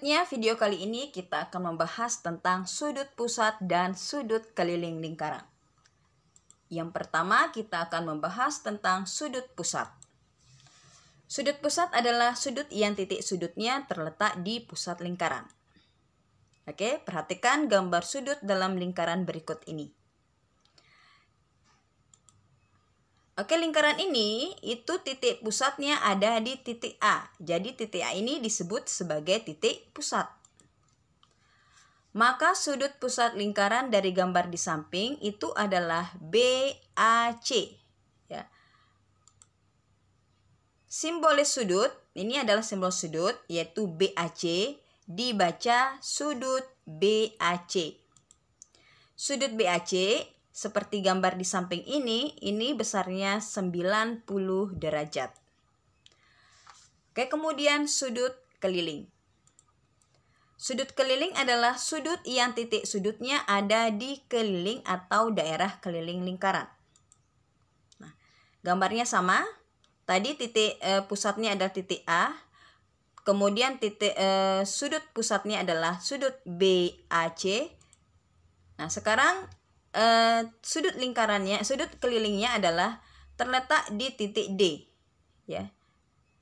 Selanjutnya, video kali ini kita akan membahas tentang sudut pusat dan sudut keliling lingkaran. Yang pertama, kita akan membahas tentang sudut pusat. Sudut pusat adalah sudut yang titik sudutnya terletak di pusat lingkaran. Oke, perhatikan gambar sudut dalam lingkaran berikut ini. Oke, lingkaran ini itu titik pusatnya ada di titik A. Jadi titik A ini disebut sebagai titik pusat. Maka sudut pusat lingkaran dari gambar di samping itu adalah BAC. Ya. Simbolis sudut, ini adalah simbol sudut yaitu BAC, dibaca sudut BAC. Sudut BAC seperti gambar di samping ini besarnya 90 derajat. Oke, kemudian sudut keliling. Sudut keliling adalah sudut yang titik sudutnya ada di keliling atau daerah keliling lingkaran. Nah, gambarnya sama. Tadi titik pusatnya adalah titik A. Kemudian titik sudut pusatnya adalah sudut BAC. Nah, sekarang sudut lingkarannya, sudut kelilingnya adalah terletak di titik D, ya.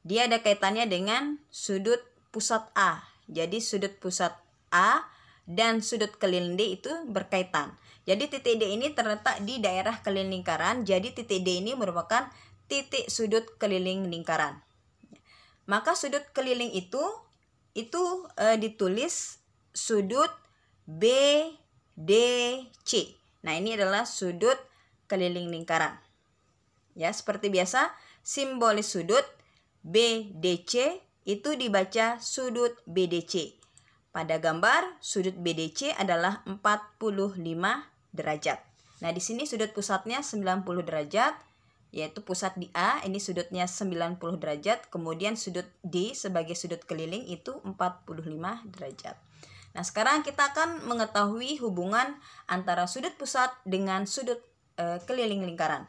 Dia ada kaitannya dengan sudut pusat A. Jadi sudut pusat A dan sudut keliling D itu berkaitan. Jadi titik D ini terletak di daerah keliling lingkaran. Jadi titik D ini merupakan titik sudut keliling lingkaran. Maka sudut keliling itu ditulis sudut BDC. Nah, ini adalah sudut keliling lingkaran. Ya, seperti biasa, simbolis sudut BDC itu dibaca sudut BDC. Pada gambar, sudut BDC adalah 45 derajat. Nah, di sini sudut pusatnya 90 derajat, yaitu pusat di A, ini sudutnya 90 derajat, kemudian sudut D sebagai sudut keliling itu 45 derajat. Nah, sekarang kita akan mengetahui hubungan antara sudut pusat dengan sudut keliling lingkaran.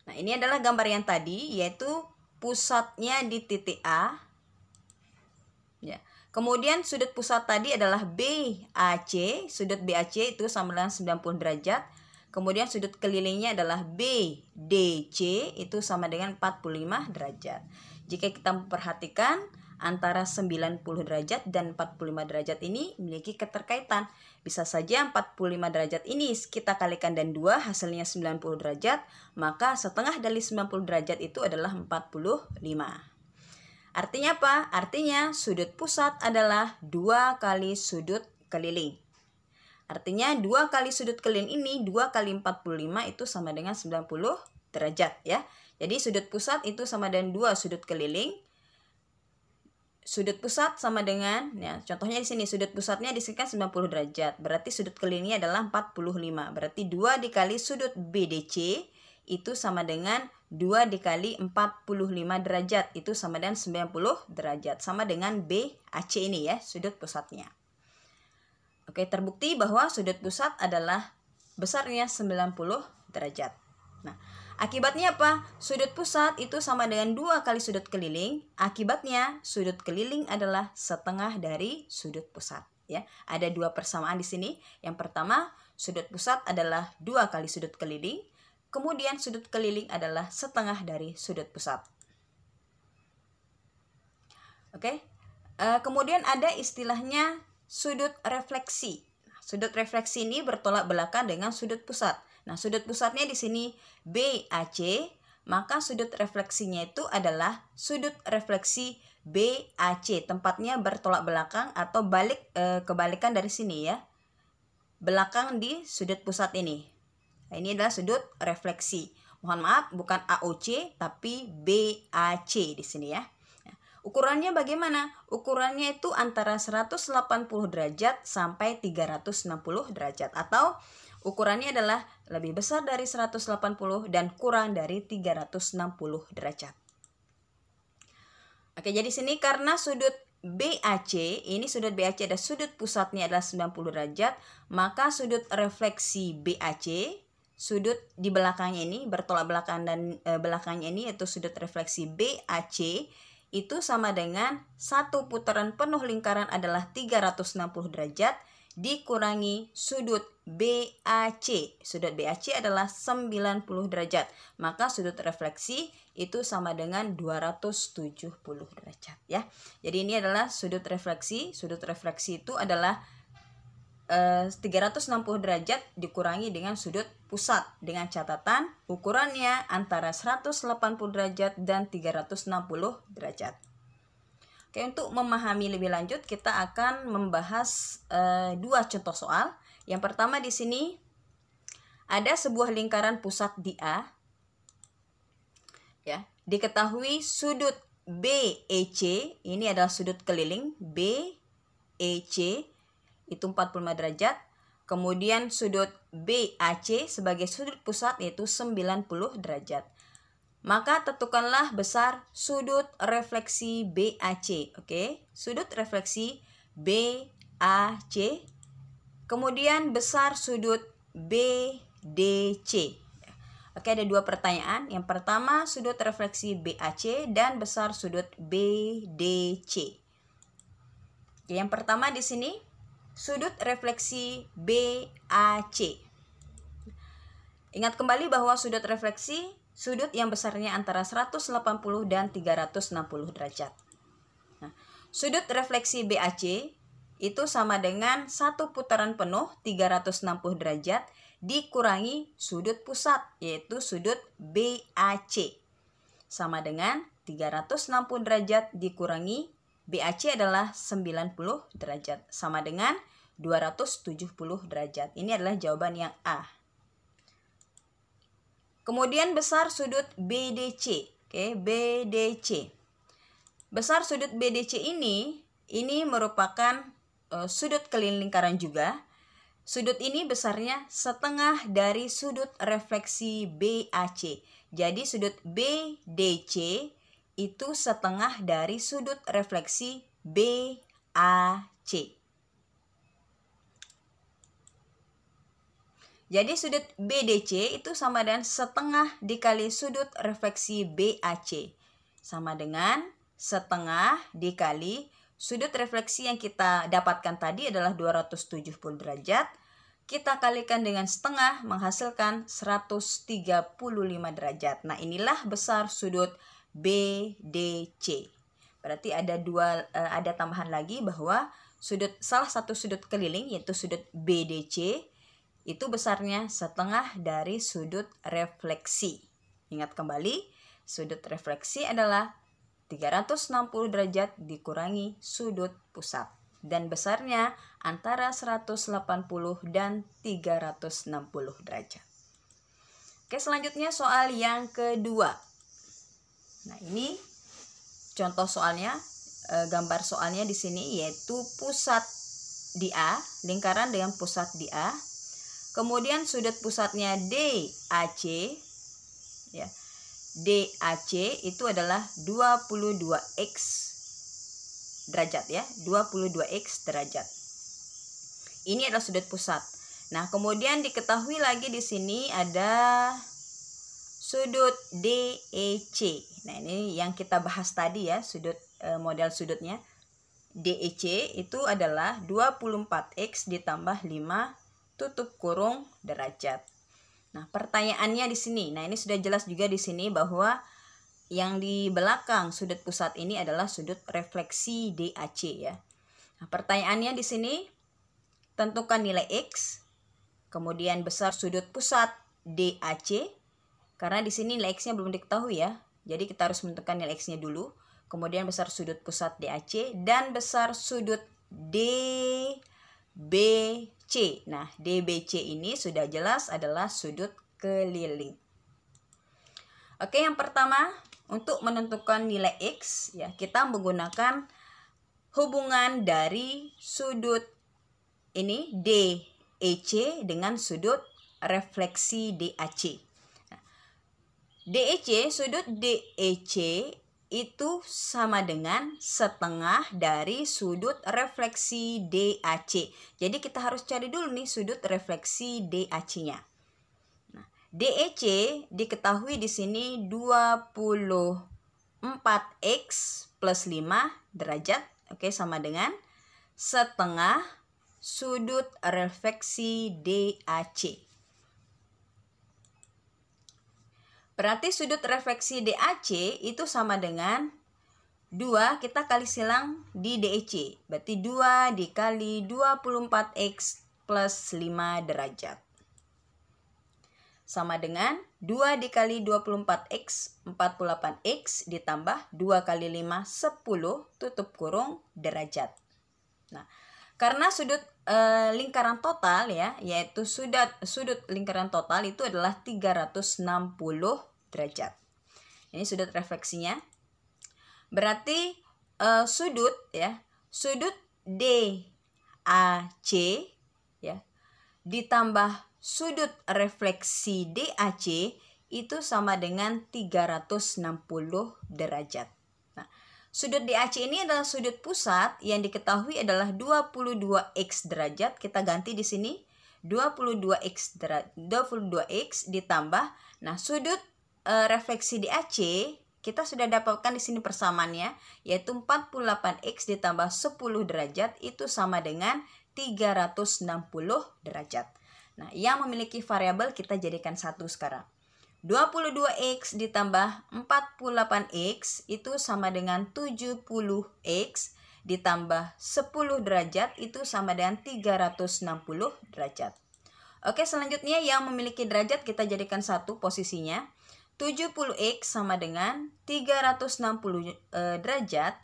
Nah, ini adalah gambar yang tadi, yaitu pusatnya di titik A. Ya. Kemudian sudut pusat tadi adalah BAC, sudut BAC itu sama dengan 90 derajat. Kemudian sudut kelilingnya adalah BDC, itu sama dengan 45 derajat. Jika kita memperhatikan, antara 90 derajat dan 45 derajat ini memiliki keterkaitan. Bisa saja 45 derajat ini kita kalikan dan 2 hasilnya 90 derajat, maka setengah dari 90 derajat itu adalah 45. Artinya apa? Artinya sudut pusat adalah 2 kali sudut keliling. Artinya 2 kali sudut keliling ini 2 kali 45 itu sama dengan 90 derajat, ya. Jadi sudut pusat itu sama dengan 2 sudut keliling. Sudut pusat sama dengan, ya, contohnya di sini sudut pusatnya disinikan 90 derajat. Berarti sudut kelilingnya adalah 45. Berarti 2 dikali sudut BDC itu sama dengan 2 dikali 45 derajat. Itu sama dengan 90 derajat. Sama dengan BAC ini, ya, sudut pusatnya. Oke, terbukti bahwa sudut pusat adalah besarnya 90 derajat. Nah, akibatnya apa? Sudut pusat itu sama dengan 2 kali sudut keliling. Akibatnya sudut keliling adalah setengah dari sudut pusat, ya. Ada 2 persamaan di sini. Yang pertama, sudut pusat adalah 2 kali sudut keliling. Kemudian sudut keliling adalah setengah dari sudut pusat. Oke. Kemudian ada istilahnya sudut refleksi. Sudut refleksi ini bertolak belakang dengan sudut pusat. Nah, sudut pusatnya di sini BAC, maka sudut refleksinya itu adalah sudut refleksi BAC. Tempatnya bertolak belakang atau kebalikan dari sini, ya. Belakang di sudut pusat ini. Nah, ini adalah sudut refleksi. Mohon maaf, bukan AOC tapi BAC di sini, ya. Nah, ukurannya bagaimana? Ukurannya itu antara 180 derajat sampai 360 derajat, atau ukurannya adalah lebih besar dari 180 dan kurang dari 360 derajat. Oke, jadi sini karena sudut BAC, ini sudut BAC ada sudut pusatnya adalah 90 derajat, maka sudut refleksi BAC, sudut di belakangnya ini bertolak belakang dan belakangnya ini yaitu sudut refleksi BAC itu sama dengan satu putaran penuh lingkaran adalah 360 derajat dikurangi sudut BAC. Sudut BAC adalah 90 derajat. Maka sudut refleksi itu sama dengan 270 derajat ya. Jadi ini adalah sudut refleksi. Sudut refleksi itu adalah 360 derajat dikurangi dengan sudut pusat, dengan catatan ukurannya antara 180 derajat dan 360 derajat. Oke, untuk memahami lebih lanjut kita akan membahas dua contoh soal. Yang pertama di sini ada sebuah lingkaran pusat di A. Ya, diketahui sudut BEC ini adalah sudut keliling BEC itu 45 derajat. Kemudian sudut BAC sebagai sudut pusat yaitu 90 derajat. Maka tentukanlah besar sudut refleksi BAC. Oke, sudut refleksi BAC. Kemudian besar sudut BDC. Oke, ada dua pertanyaan. Yang pertama, sudut refleksi BAC dan besar sudut BDC. Oke, yang pertama di sini sudut refleksi BAC. Ingat kembali bahwa sudut refleksi sudut yang besarnya antara 180 dan 360 derajat. Nah, sudut refleksi BAC itu sama dengan satu putaran penuh 360 derajat dikurangi sudut pusat yaitu sudut BAC. Sama dengan 360 derajat dikurangi BAC adalah 90 derajat, sama dengan 270 derajat. Ini adalah jawaban yang A. Kemudian besar sudut BDC. Oke, BDC. Besar sudut BDC ini merupakan sudut keliling lingkaran juga. Sudut ini besarnya setengah dari sudut refleksi BAC. Jadi sudut BDC itu setengah dari sudut refleksi BAC. Jadi sudut BDC itu sama dengan setengah dikali sudut refleksi BAC. Sama dengan setengah dikali sudut refleksi yang kita dapatkan tadi adalah 270 derajat. Kita kalikan dengan setengah menghasilkan 135 derajat. Nah, inilah besar sudut BDC. Berarti ada tambahan lagi bahwa salah satu sudut keliling yaitu sudut BDC itu besarnya setengah dari sudut refleksi. Ingat kembali, sudut refleksi adalah 360 derajat dikurangi sudut pusat dan besarnya antara 180 dan 360 derajat. Oke, selanjutnya soal yang kedua. Nah, ini contoh soalnya, gambar soalnya di sini yaitu pusat di A, lingkaran dengan pusat di A. Kemudian sudut pusatnya DAC, ya. DAC itu adalah 22x derajat ya, 22x derajat. Ini adalah sudut pusat. Nah, kemudian diketahui lagi di sini ada sudut DEC. Nah, ini yang kita bahas tadi ya, sudut model sudutnya. DEC itu adalah 24x ditambah 5 tutup kurung derajat. Nah, pertanyaannya di sini. Nah, ini sudah jelas juga di sini bahwa yang di belakang sudut pusat ini adalah sudut refleksi DAC ya. Nah, pertanyaannya di sini tentukan nilai X, kemudian besar sudut pusat DAC. Karena di sini nilai X-nya belum diketahui ya. Jadi kita harus menentukan nilai X-nya dulu. Kemudian besar sudut pusat DAC dan besar sudut DBC. Nah, DBC ini sudah jelas adalah sudut keliling. Oke, yang pertama untuk menentukan nilai X ya, kita menggunakan hubungan dari sudut ini DEC dengan sudut refleksi DAC. DEC, sudut DEC itu sama dengan setengah dari sudut refleksi DAC. Jadi kita harus cari dulu nih sudut refleksi DAC-nya. Nah, DEC diketahui di sini 24x plus 5 derajat. Oke, sama dengan setengah sudut refleksi DAC. Berarti sudut refleksi DAC itu sama dengan 2 kita kali silang di DEC. Berarti 2 dikali 24X plus 5 derajat. Sama dengan 2 dikali 24X, 48X ditambah 2 kali 5, 10 tutup kurung derajat. Nah, karena sudut lingkaran total ya, yaitu sudut lingkaran total itu adalah 360 derajat. Ini sudut refleksinya. Berarti sudut DAC ya ditambah sudut refleksi DAC itu sama dengan 360 derajat. Nah, sudut DAC ini adalah sudut pusat yang diketahui adalah 22x derajat. Kita ganti di sini 22x ditambah. Nah, sudut refleksi DAC kita sudah dapatkan di sini persamaannya, yaitu 48x ditambah 10 derajat itu sama dengan 360 derajat. Nah, yang memiliki variabel kita jadikan 1 sekarang. 22x ditambah 48x itu sama dengan 70x ditambah 10 derajat itu sama dengan 360 derajat. Oke, selanjutnya yang memiliki derajat kita jadikan 1 posisinya. 70x sama dengan 360 derajat.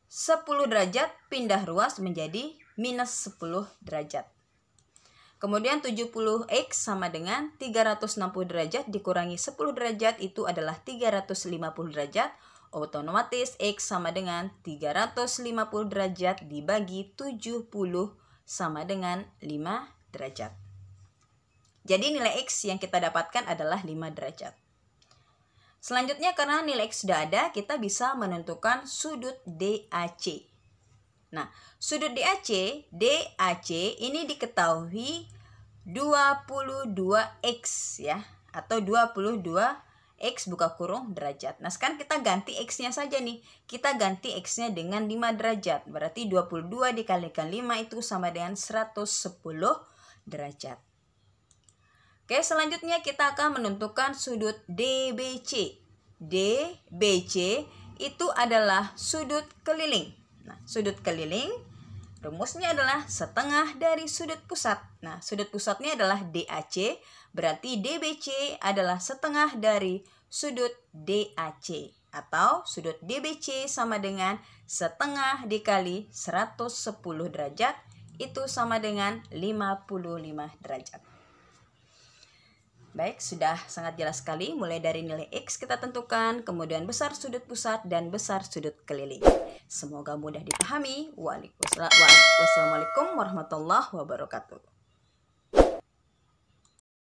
10 derajat pindah ruas menjadi minus 10 derajat. Kemudian 70x sama dengan 360 derajat dikurangi 10 derajat itu adalah 350 derajat. Otomatis X sama dengan 350 derajat dibagi 70 sama dengan 5 derajat. Jadi nilai X yang kita dapatkan adalah 5 derajat. Selanjutnya karena nilai X sudah ada, kita bisa menentukan sudut DAC. Nah, sudut DAC ini diketahui 22x ya, atau 22x buka kurung derajat. Nah, sekarang kita ganti X-nya saja nih. Kita ganti X-nya dengan 5 derajat. Berarti 22 dikalikan 5 itu sama dengan 110 derajat. Oke, selanjutnya kita akan menentukan sudut DBC. DBC itu adalah sudut keliling. Nah, sudut keliling rumusnya adalah setengah dari sudut pusat. Nah, sudut pusatnya adalah DAC, berarti DBC adalah setengah dari sudut DAC. Atau sudut DBC sama dengan setengah dikali 110 derajat, itu sama dengan 55 derajat. Baik, sudah sangat jelas sekali. Mulai dari nilai X kita tentukan, kemudian besar sudut pusat dan besar sudut keliling. Semoga mudah dipahami. Wassalamualaikum warahmatullahi wabarakatuh.